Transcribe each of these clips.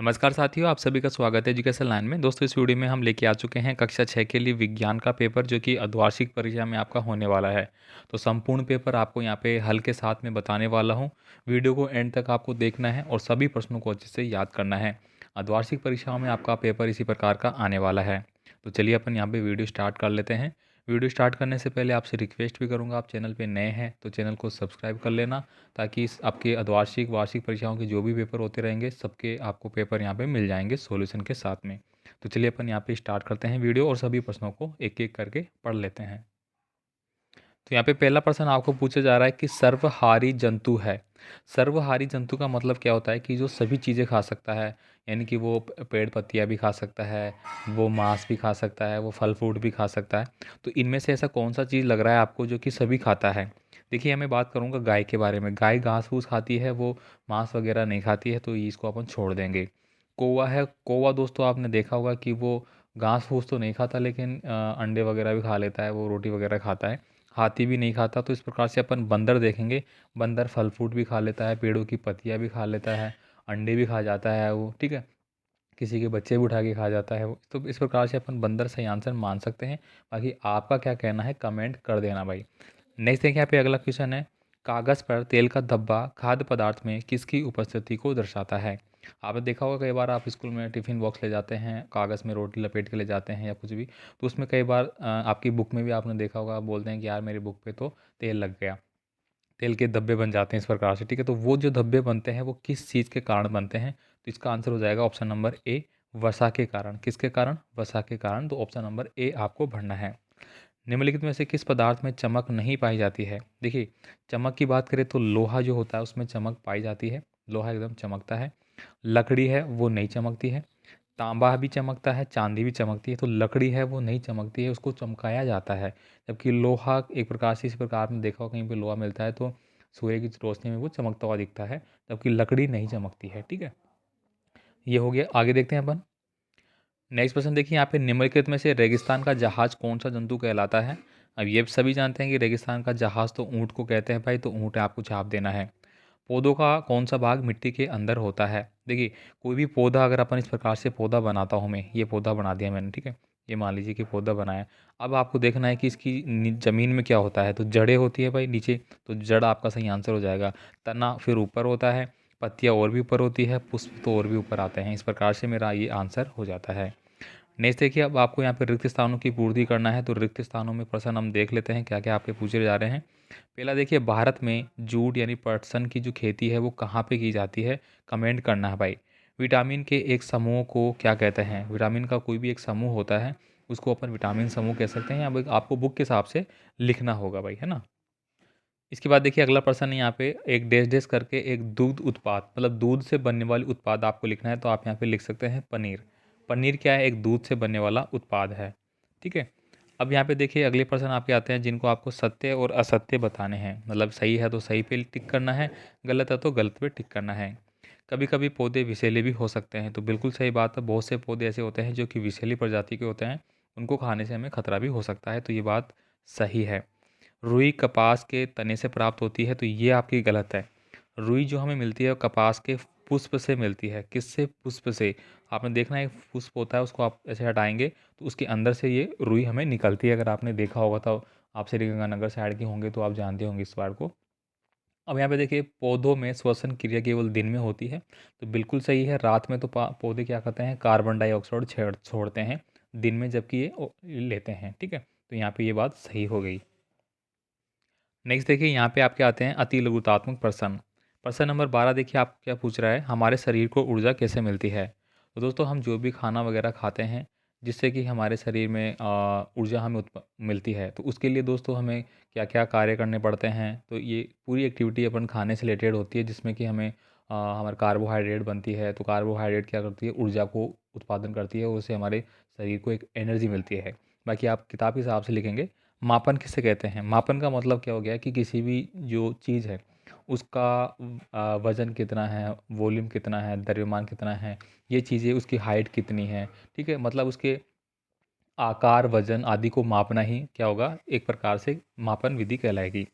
नमस्कार साथियों, आप सभी का स्वागत है एजुकेशन लाइन में। दोस्तों इस वीडियो में हम लेके आ चुके हैं कक्षा 6 के लिए विज्ञान का पेपर जो कि अर्धवार्षिक परीक्षा में आपका होने वाला है। तो संपूर्ण पेपर आपको यहाँ पे हल के साथ में बताने वाला हूँ। वीडियो को एंड तक आपको देखना है और सभी प्रश्नों को अच्छे से याद करना है। अर्धवार्षिक परीक्षाओं में आपका पेपर इसी प्रकार का आने वाला है। तो चलिए अपन यहाँ पे वीडियो स्टार्ट कर लेते हैं। वीडियो स्टार्ट करने से पहले आपसे रिक्वेस्ट भी करूँगा, आप चैनल पे नए हैं तो चैनल को सब्सक्राइब कर लेना, ताकि इस आपके अर्धवार्षिक वार्षिक परीक्षाओं के जो भी पेपर होते रहेंगे सबके आपको पेपर यहाँ पे मिल जाएंगे सॉल्यूशन के साथ में। तो चलिए अपन यहाँ पे स्टार्ट करते हैं वीडियो और सभी प्रश्नों को एक एक करके पढ़ लेते हैं। तो यहाँ पे पहला प्रश्न आपको पूछा जा रहा है कि सर्वहारी जंतु है। सर्वहारी जंतु का मतलब क्या होता है कि जो सभी चीज़ें खा सकता है, यानी कि वो पेड़ पत्तियाँ भी खा सकता है, वो मांस भी खा सकता है, वो फल फ्रूट भी खा सकता है। तो इनमें से ऐसा कौन सा चीज़ लग रहा है आपको जो कि सभी खाता है? देखिए, मैं बात करूँगा गाय के बारे में। गाय घास फूस खाती है, वो मांस वगैरह नहीं खाती है, तो इसको अपन छोड़ देंगे। कौवा है। कौवा दोस्तों आपने देखा होगा कि वो घास फूस तो नहीं खाता, लेकिन अंडे वगैरह भी खा लेता है, वो रोटी वगैरह खाता है। हाथी भी नहीं खाता। तो इस प्रकार से अपन बंदर देखेंगे। बंदर फल फ्रूट भी खा लेता है, पेड़ों की पत्तियाँ भी खा लेता है, अंडे भी खा जाता है वो, ठीक है। किसी के बच्चे भी उठा के खा जाता है वो। तो इस प्रकार से अपन बंदर सही आंसर मान सकते हैं। बाकी आपका क्या कहना है कमेंट कर देना भाई। नेक्स्ट देखिए, यहाँ पे अगला क्वेश्चन है, कागज़ पर तेल का धब्बा खाद्य पदार्थ में किसकी उपस्थिति को दर्शाता है? आपने देखा होगा कई बार आप स्कूल में टिफ़िन बॉक्स ले जाते हैं, कागज़ में रोटी लपेट के ले जाते हैं या कुछ भी, तो उसमें कई बार आपकी बुक में भी आपने देखा होगा, आप बोलते हैं कि यार मेरी बुक पे तो तेल लग गया। तेल के धब्बे बन जाते हैं इस प्रकार से, ठीक है। तो वो जो धब्बे बनते हैं वो किस चीज़ के कारण बनते हैं? तो इसका आंसर हो जाएगा ऑप्शन नंबर ए, वसा के कारण। किसके कारण? वसा के कारण। तो ऑप्शन नंबर ए आपको भरना है। निम्नलिखित में से किस पदार्थ में चमक नहीं पाई जाती है? देखिए, चमक की बात करें तो लोहा जो होता है उसमें चमक पाई जाती है। लोहा एकदम चमकता है। लकड़ी है वो नहीं चमकती है। तांबा भी चमकता है, चांदी भी चमकती है। तो लकड़ी है वो नहीं चमकती है, उसको चमकाया जाता है। जबकि लोहा एक प्रकार से, इस प्रकार में देखा हो कहीं पे लोहा मिलता है तो सूर्य की रोशनी में वो चमकता हुआ दिखता है, जबकि लकड़ी नहीं चमकती है, ठीक है। ये हो गया। आगे देखते हैं अपन। नेक्स्ट प्रश्न देखिए, यहाँ पे निम्नलिखित में से रेगिस्तान का जहाज कौन सा जंतु कहलाता है? अब ये सभी जानते हैं कि रेगिस्तान का जहाज तो ऊँट को कहते हैं भाई, तो ऊँट आपको छाप देना है। पौधों का कौन सा भाग मिट्टी के अंदर होता है? देखिए, कोई भी पौधा अगर अपन इस प्रकार से पौधा बनाता हूँ मैं, ये पौधा बना दिया मैंने, ठीक है। ये मान लीजिए कि पौधा बनाया। अब आपको देखना है कि इसकी ज़मीन में क्या होता है, तो जड़ें होती है भाई नीचे, तो जड़ आपका सही आंसर हो जाएगा। तना फिर ऊपर होता है, पत्तियाँ और भी ऊपर होती है, पुष्प तो और भी ऊपर आते हैं। इस प्रकार से मेरा ये आंसर हो जाता है। नेक्स्ट देखिए, अब आपको यहाँ पे रिक्त स्थानों की पूर्ति करना है, तो रिक्त स्थानों में प्रश्न हम देख लेते हैं क्या क्या आपके पूछे जा रहे हैं। पहला देखिए, भारत में जूट यानी पटसन की जो खेती है वो कहाँ पे की जाती है? कमेंट करना है भाई। विटामिन के एक समूह को क्या कहते हैं? विटामिन का कोई भी एक समूह होता है, उसको अपन विटामिन समूह कह सकते हैं। अब आपको बुक के हिसाब से लिखना होगा भाई, है ना। इसके बाद देखिए अगला प्रश्न है, यहाँ पे एक डैश डैश करके एक दूध उत्पाद, मतलब दूध से बनने वाली उत्पाद आपको लिखना है, तो आप यहाँ पे लिख सकते हैं पनीर। पनीर क्या है? एक दूध से बनने वाला उत्पाद है, ठीक है। अब यहाँ पे देखिए अगले प्रश्न आपके आते हैं जिनको आपको सत्य और असत्य बताने हैं, मतलब सही है तो सही पे टिक करना है, गलत है तो गलत पे टिक करना है। कभी कभी पौधे विषैले भी हो सकते हैं, तो बिल्कुल सही बात है। बहुत से पौधे ऐसे होते हैं जो कि विषैली प्रजाति के होते हैं, उनको खाने से हमें खतरा भी हो सकता है, तो ये बात सही है। रुई कपास के तने से प्राप्त होती है, तो ये आपकी गलत है। रुई जो हमें मिलती है वो कपास के पुष्प से मिलती है। किससे? पुष्प से। आपने देखना है एक पुष्प होता है, उसको आप ऐसे हटाएंगे तो उसके अंदर से ये रुई हमें निकलती है। अगर आपने देखा होगा तो आप श्रीगंगानगर साइड के होंगे तो आप जानते होंगे इस बात को। अब यहाँ पे देखिए, पौधों में श्वसन क्रिया केवल दिन में होती है, तो बिल्कुल सही है। रात में तो पौधे क्या करते हैं? कार्बन डाइऑक्साइड छोड़ते हैं दिन में, जबकि ये लेते हैं, ठीक है। तो यहाँ पे ये बात सही हो गई। नेक्स्ट देखिए, यहाँ पे आपके आते हैं अति लघुतात्मक प्रश्न। प्रश्न नंबर 12 देखिए आप क्या पूछ रहा है, हमारे शरीर को ऊर्जा कैसे मिलती है? तो दोस्तों, हम जो भी खाना वगैरह खाते हैं जिससे कि हमारे शरीर में ऊर्जा हमें मिलती है, तो उसके लिए दोस्तों हमें क्या क्या कार्य करने पड़ते हैं? तो ये पूरी एक्टिविटी अपन खाने से रिलेटेड होती है, जिसमें कि हमें हमारे कार्बोहाइड्रेट बनती है। तो कार्बोहाइड्रेट क्या करती है? ऊर्जा को उत्पादन करती है और उससे हमारे शरीर को एक एनर्जी मिलती है। बाकी आप किताब के हिसाब से लिखेंगे। मापन किसे कहते हैं? मापन का मतलब क्या हो गया कि किसी भी जो चीज़ है उसका वज़न कितना है, वॉल्यूम कितना है, द्रव्यमान कितना है, ये चीज़ें, उसकी हाइट कितनी है, ठीक है। मतलब उसके आकार, वज़न आदि को मापना ही क्या होगा? एक प्रकार से मापन विधि कहलाएगी।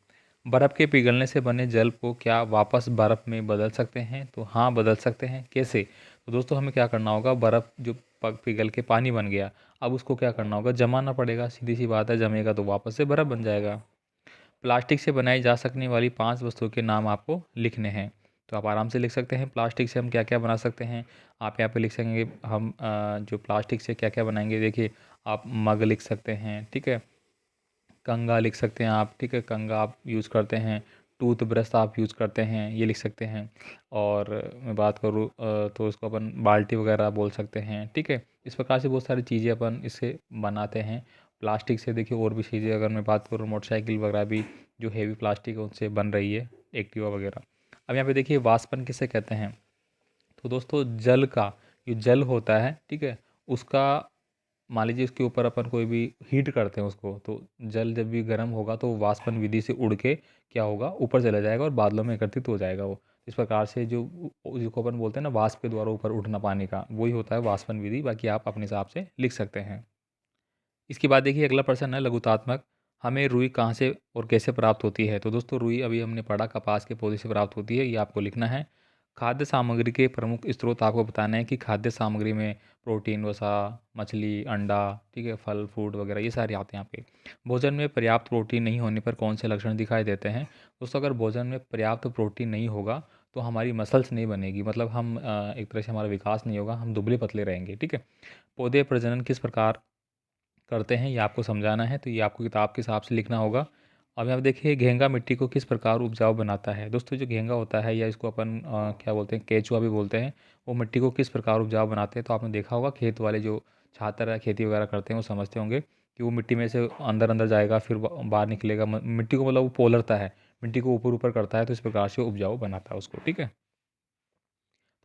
बर्फ़ के पिघलने से बने जल को क्या वापस बर्फ़ में बदल सकते हैं? तो हाँ, बदल सकते हैं। कैसे? तो दोस्तों हमें क्या करना होगा, बर्फ़ जो पिघल के पानी बन गया, अब उसको क्या करना होगा, जमाना पड़ेगा। सीधी सी बात है, जमेगा तो वापस से बर्फ़ बन जाएगा। प्लास्टिक से बनाई जा सकने वाली 5 वस्तुओं के नाम आपको लिखने हैं। तो आप आराम से लिख सकते हैं प्लास्टिक से हम क्या-क्या बना सकते हैं। आप यहाँ पे लिख सकेंगे हम जो प्लास्टिक से क्या-क्या बनाएँगे। देखिए, आप मग लिख सकते हैं, ठीक है? कंघा लिख सकते हैं आप, ठीक है? कंघा आप यूज़ करते हैं, टूथब्रश आप यूज़ करते हैं, ये लिख सकते हैं। और मैं बात करूँ तो उसको अपन बाल्टी वगैरह बोल सकते हैं, ठीक है? इस प्रकार से बहुत सारी चीज़ें अपन इससे बनाते हैं। प्लास्टिक से देखिए और भी चीज़ें अगर मैं बात करूँ, मोटरसाइकिल वगैरह भी जो हेवी प्लास्टिक है उनसे बन रही है, एक्टिवा वगैरह। अब यहाँ पे देखिए वाष्पन किसे कहते हैं? तो दोस्तों जल का, जो जल होता है, ठीक है? उसका मान लीजिए उसके ऊपर अपन कोई भी हीट करते हैं उसको, तो जल जब भी गर्म होगा तो वाष्पन विधि से उड़ के क्या होगा, ऊपर चला जाएगा और बादलों में एकत्रित हो जाएगा वो। इस प्रकार से जो जिसको अपन बोलते हैं ना वाष्प के द्वारा ऊपर उठना पानी का, वही होता है वाष्पन विधि। बाकी आप अपने हिसाब से लिख सकते हैं। इसके बाद देखिए अगला प्रश्न है लघुतात्मक। हमें रुई कहाँ से और कैसे प्राप्त होती है? तो दोस्तों रुई अभी हमने पढ़ा कपास के पौधे से प्राप्त होती है, ये आपको लिखना है। खाद्य सामग्री के प्रमुख स्रोत आपको बताना है कि खाद्य सामग्री में प्रोटीन, वसा, मछली, अंडा, ठीक है, फल, फ्रूट वगैरह ये सारे आते हैं यहाँ पे। भोजन में पर्याप्त प्रोटीन नहीं होने पर कौन से लक्षण दिखाई देते हैं? दोस्तों अगर भोजन में पर्याप्त प्रोटीन नहीं होगा तो हमारी मसल्स नहीं बनेगी, मतलब हम एक तरह से हमारा विकास नहीं होगा, हम दुबले पतले रहेंगे, ठीक है। पौधे प्रजनन किस प्रकार करते हैं ये आपको समझाना है, तो ये आपको किताब के हिसाब से लिखना होगा। अब यहाँ पे देखिए घेंगा मिट्टी को किस प्रकार उपजाऊ बनाता है? दोस्तों जो घेंगा होता है या इसको अपन क्या बोलते हैं, केचुआ भी बोलते हैं, वो मिट्टी को किस प्रकार उपजाऊ बनाते हैं? तो आपने देखा होगा खेत वाले जो छात्र है खेती वगैरह करते हैं वो समझते होंगे कि वो मिट्टी में से अंदर अंदर जाएगा फिर बाहर निकलेगा, मिट्टी को मतलब वो पोलरता है, मिट्टी को ऊपर ऊपर करता है, तो इस प्रकार से उपजाऊ बनाता है उसको, ठीक है।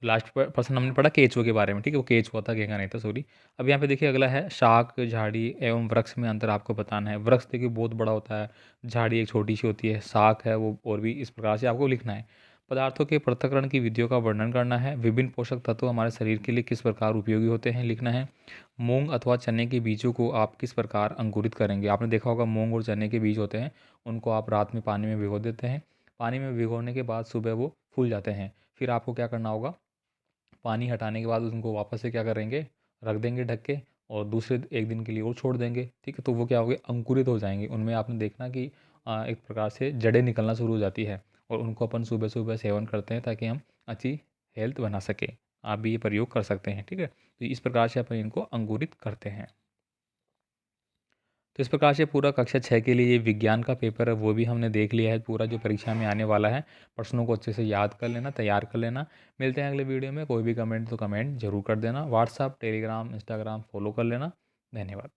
लास्ट पर्सन हमने पढ़ा केचुआ के बारे में, ठीक है, वो केचुआ था, घेंगा नहीं था, सॉरी। अब यहाँ पे देखिए अगला है शाक, झाड़ी एवं वृक्ष में अंतर आपको बताना है। वृक्ष देखिए बहुत बड़ा होता है, झाड़ी एक छोटी सी होती है, शाक है वो और भी इस प्रकार से आपको लिखना है। पदार्थों के पृथक्करण की विधियों का वर्णन करना है। विभिन्न पोषक तत्व हमारे शरीर के लिए किस प्रकार उपयोगी होते हैं लिखना है। मूंग अथवा चने के बीजों को आप किस प्रकार अंकुरित करेंगे? आपने देखा होगा मूंग और चने के बीज होते हैं, उनको आप रात में पानी में भिगो देते हैं। पानी में भिगोने के बाद सुबह वो फूल जाते हैं। फिर आपको क्या करना होगा, पानी हटाने के बाद उनको वापस से क्या करेंगे, रख देंगे ढक के, और दूसरे एक दिन के लिए और छोड़ देंगे, ठीक है। तो वो क्या होंगे, अंकुरित हो जाएंगे। उनमें आपने देखना कि एक प्रकार से जड़ें निकलना शुरू हो जाती है, और उनको अपन सुबह सुबह सेवन करते हैं ताकि हम अच्छी हेल्थ बना सकें। आप भी ये प्रयोग कर सकते हैं, ठीक है। तो इस प्रकार से अपन इनको अंकुरित करते हैं। तो इस प्रकार से पूरा कक्षा 6 के लिए ये विज्ञान का पेपर है वो भी हमने देख लिया है, पूरा जो परीक्षा में आने वाला है। प्रश्नों को अच्छे से याद कर लेना, तैयार कर लेना। मिलते हैं अगले वीडियो में। कोई भी कमेंट तो कमेंट जरूर कर देना। व्हाट्सअप, टेलीग्राम, इंस्टाग्राम फॉलो कर लेना। धन्यवाद।